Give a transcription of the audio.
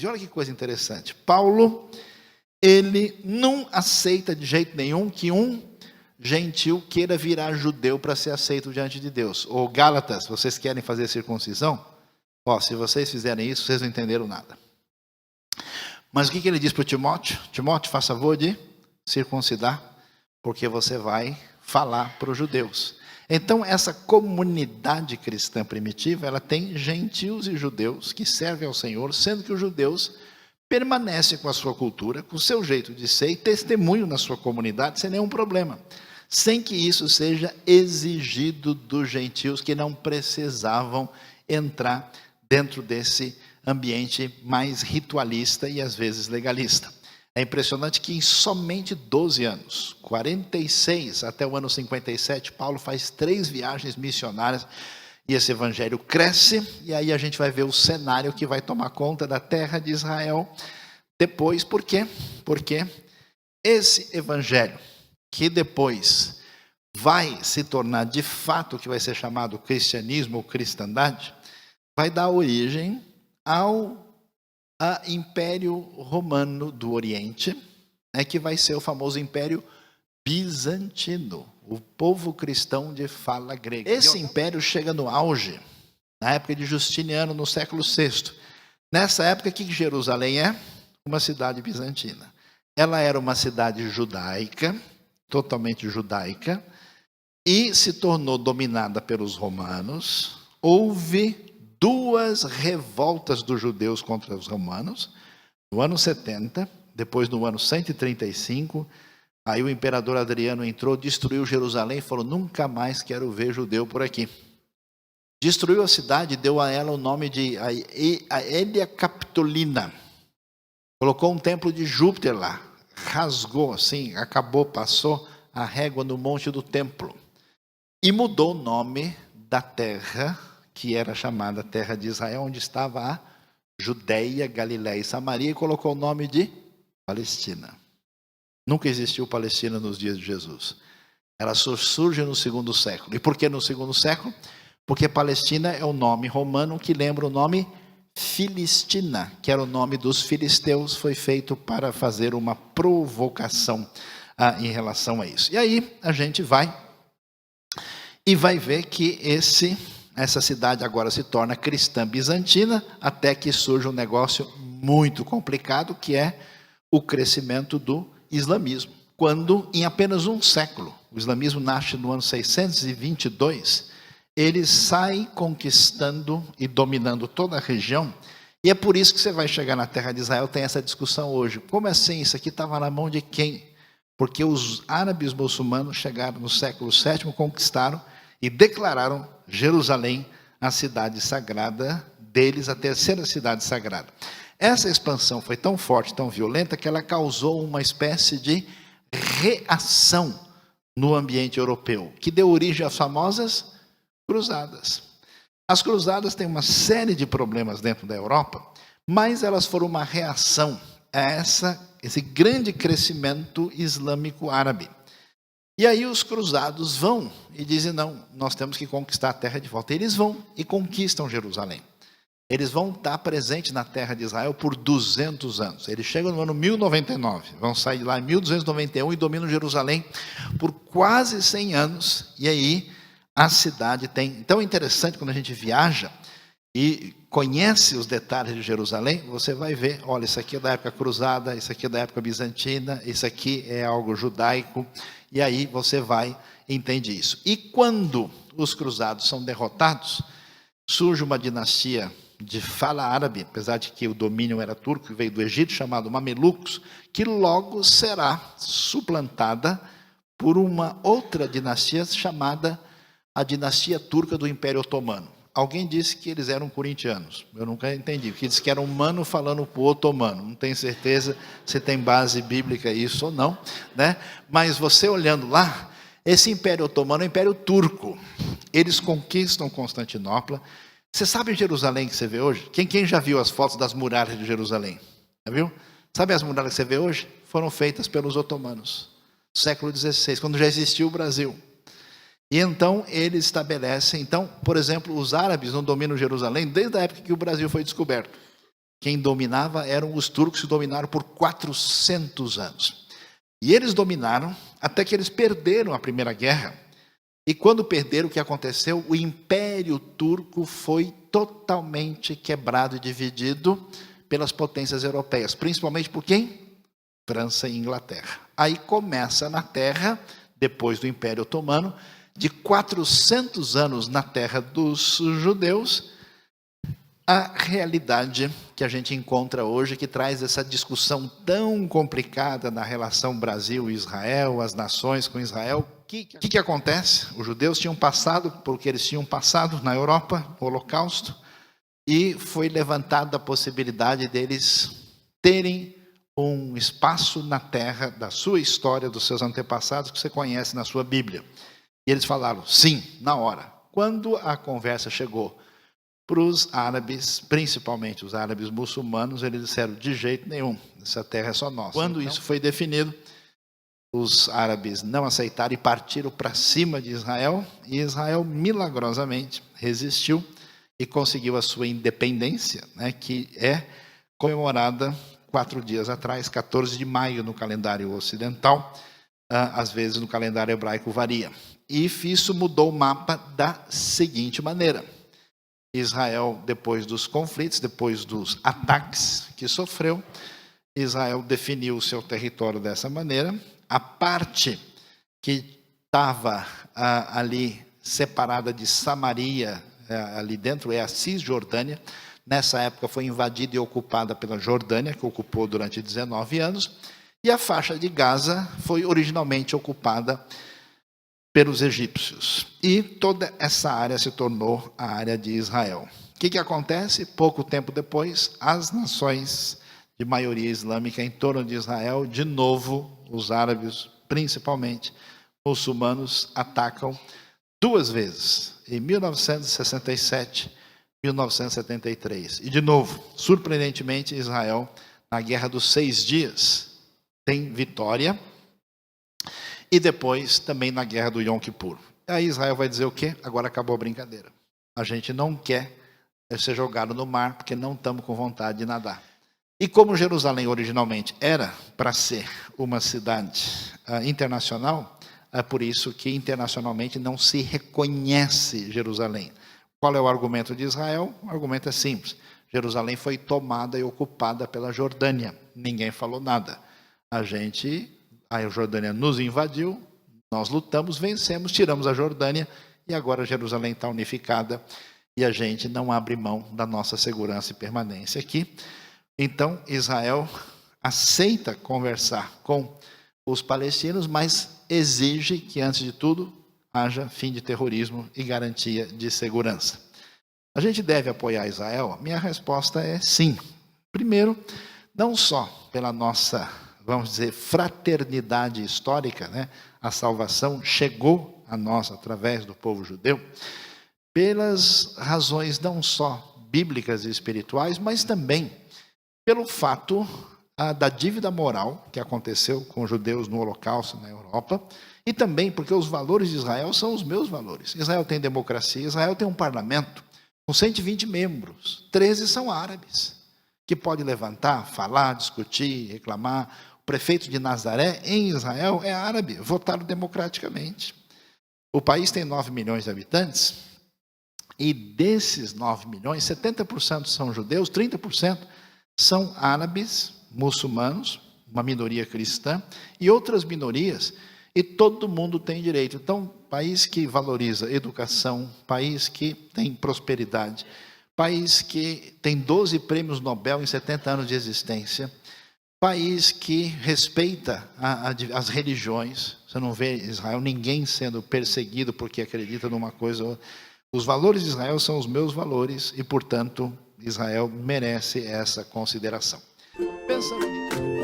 olha que coisa interessante. Paulo, ele não aceita de jeito nenhum que um gentil queira virar judeu para ser aceito diante de Deus. Ou Gálatas, vocês querem fazer circuncisão? Se vocês fizerem isso, vocês não entenderam nada. Mas o que ele diz para o Timóteo? Timóteo, faça favor de circuncidar, porque você vai falar para os judeus. Então, essa comunidade cristã primitiva, ela tem gentios e judeus que servem ao Senhor, sendo que os judeus permanecem com a sua cultura, com o seu jeito de ser e testemunham na sua comunidade sem nenhum problema, sem que isso seja exigido dos gentios que não precisavam entrar dentro desse ambiente mais ritualista e às vezes legalista. É impressionante que em somente 12 anos, 46 até o ano 57, Paulo faz 3 viagens missionárias e esse evangelho cresce, e aí a gente vai ver o cenário que vai tomar conta da terra de Israel depois. Por quê? Porque esse evangelho, que depois vai se tornar de fato o que vai ser chamado cristianismo ou cristandade, vai dar origem ao Império Romano do Oriente, que vai ser o famoso Império Bizantino, o povo cristão de fala grega. Esse império chega no auge, na época de Justiniano, no século VI. Nessa época, que Jerusalém é? Uma cidade bizantina. Ela era uma cidade judaica, totalmente judaica, e se tornou dominada pelos romanos. Houve 2 revoltas dos judeus contra os romanos, no ano 70, depois no ano 135, aí o imperador Adriano entrou, destruiu Jerusalém e falou: nunca mais quero ver judeu por aqui. Destruiu a cidade, deu a ela o nome de Aelia Capitolina. Colocou um templo de Júpiter lá, rasgou assim, acabou, passou a régua no monte do templo. E mudou o nome da terra, que era chamada terra de Israel, onde estava a Judeia, Galiléia e Samaria, e colocou o nome de Palestina. Nunca existiu Palestina nos dias de Jesus. Ela só surge no 2º século. E por que no 2º século? Porque Palestina é o nome romano que lembra o nome Filistina, que era o nome dos filisteus, foi feito para fazer uma provocação em relação a isso. E aí a gente vai ver que essa cidade agora se torna cristã bizantina, até que surge um negócio muito complicado, que é o crescimento do islamismo. Quando, em apenas um século, o islamismo nasce no ano 622, ele sai conquistando e dominando toda a região, e é por isso que você vai chegar na terra de Israel, tem essa discussão hoje. Como assim? Isso aqui estava na mão de quem? Porque os árabes muçulmanos chegaram no século VII, conquistaram e declararam Jerusalém a cidade sagrada deles, a terceira cidade sagrada. Essa expansão foi tão forte, tão violenta, que ela causou uma espécie de reação no ambiente europeu, que deu origem às famosas cruzadas. As cruzadas têm uma série de problemas dentro da Europa, mas elas foram uma reação a esse grande crescimento islâmico árabe. E aí os cruzados vão e dizem: não, nós temos que conquistar a terra de volta. Eles vão e conquistam Jerusalém. Eles vão estar presentes na terra de Israel por 200 anos. Eles chegam no ano 1099, vão sair de lá em 1291 e dominam Jerusalém por quase 100 anos. E aí a cidade tem... Então é interessante quando a gente viaja e conhece os detalhes de Jerusalém, você vai ver: olha, isso aqui é da época cruzada, isso aqui é da época bizantina, isso aqui é algo judaico. E aí você vai e entende isso. E quando os cruzados são derrotados, surge uma dinastia de fala árabe, apesar de que o domínio era turco, que veio do Egito, chamado Mamelucos, que logo será suplantada por uma outra dinastia chamada a dinastia turca do Império Otomano. Alguém disse que eles eram corintianos, eu nunca entendi, porque disse que era humano falando para o otomano. Não tenho certeza se tem base bíblica isso ou não, né? Mas você olhando lá, esse Império Otomano é o Império Turco. Eles conquistam Constantinopla. Você sabe Jerusalém que você vê hoje? Quem já viu as fotos das muralhas de Jerusalém? Já viu? Sabe as muralhas que você vê hoje? Foram feitas pelos otomanos, século XVI, quando já existiu o Brasil. E então eles estabelecem, então, por exemplo, os árabes não dominam Jerusalém desde a época que o Brasil foi descoberto. Quem dominava eram os turcos, que dominaram por 400 anos. E eles dominaram até que eles perderam a Primeira Guerra. E quando perderam, o que aconteceu? O Império Turco foi totalmente quebrado e dividido pelas potências europeias. Principalmente por quem? França e Inglaterra. Aí começa na terra, depois do Império Otomano, de 400 anos na terra dos judeus, a realidade que a gente encontra hoje, que traz essa discussão tão complicada na relação Brasil e Israel, as nações com Israel. O que acontece? Os judeus tinham passado porque eles tinham passado na Europa, o Holocausto, e foi levantada a possibilidade deles terem um espaço na terra da sua história, dos seus antepassados, que você conhece na sua Bíblia. E eles falaram sim, na hora. Quando a conversa chegou para os árabes, principalmente os árabes muçulmanos, eles disseram, de jeito nenhum, essa terra é só nossa. Quando isso foi definido, os árabes não aceitaram e partiram para cima de Israel, e Israel milagrosamente resistiu e conseguiu a sua independência, né, que é comemorada 4 dias atrás, 14 de maio no calendário ocidental, às vezes no calendário hebraico varia. E isso mudou o mapa da seguinte maneira. Israel, depois dos conflitos, depois dos ataques que sofreu, Israel definiu o seu território dessa maneira. A parte que estava ali separada de Samaria, ali dentro, é a Cisjordânia. Nessa época foi invadida e ocupada pela Jordânia, que ocupou durante 19 anos. E a faixa de Gaza foi originalmente ocupada pelos egípcios. E toda essa área se tornou a área de Israel. O que acontece? Pouco tempo depois, as nações de maioria islâmica em torno de Israel, de novo, os árabes, principalmente muçulmanos, atacam 2 vezes, em 1967 e 1973. E, de novo, surpreendentemente, Israel, na Guerra dos 6 Dias, tem vitória. E depois também na guerra do Yom Kippur. Aí Israel vai dizer o quê? Agora acabou a brincadeira. A gente não quer ser jogado no mar, porque não estamos com vontade de nadar. E como Jerusalém originalmente era para ser uma cidade internacional, é por isso que internacionalmente não se reconhece Jerusalém. Qual é o argumento de Israel? O argumento é simples. Jerusalém foi tomada e ocupada pela Jordânia. Ninguém falou nada. A Jordânia nos invadiu, nós lutamos, vencemos, tiramos a Jordânia e agora Jerusalém está unificada e a gente não abre mão da nossa segurança e permanência aqui. Então Israel aceita conversar com os palestinos, mas exige que, antes de tudo, haja fim de terrorismo e garantia de segurança. A gente deve apoiar Israel? Minha resposta é sim. Primeiro, não só pela nossa, vamos dizer, fraternidade histórica, né? A salvação chegou a nós através do povo judeu, pelas razões não só bíblicas e espirituais, mas também pelo fato da dívida moral que aconteceu com os judeus no Holocausto na Europa, e também porque os valores de Israel são os meus valores. Israel tem democracia, Israel tem um parlamento com 120 membros, 13 são árabes, que pode levantar, falar, discutir, reclamar. O prefeito de Nazaré, em Israel, é árabe, votado democraticamente. O país tem 9 milhões de habitantes, e desses 9 milhões, 70% são judeus, 30% são árabes, muçulmanos, uma minoria cristã, e outras minorias, e todo mundo tem direito. Então, país que valoriza educação, país que tem prosperidade, país que tem 12 prêmios Nobel em 70 anos de existência, país que respeita as religiões. Você não vê em Israel ninguém sendo perseguido porque acredita numa coisa ou outra. Os valores de Israel são os meus valores e, portanto, Israel merece essa consideração. Pensa nisso.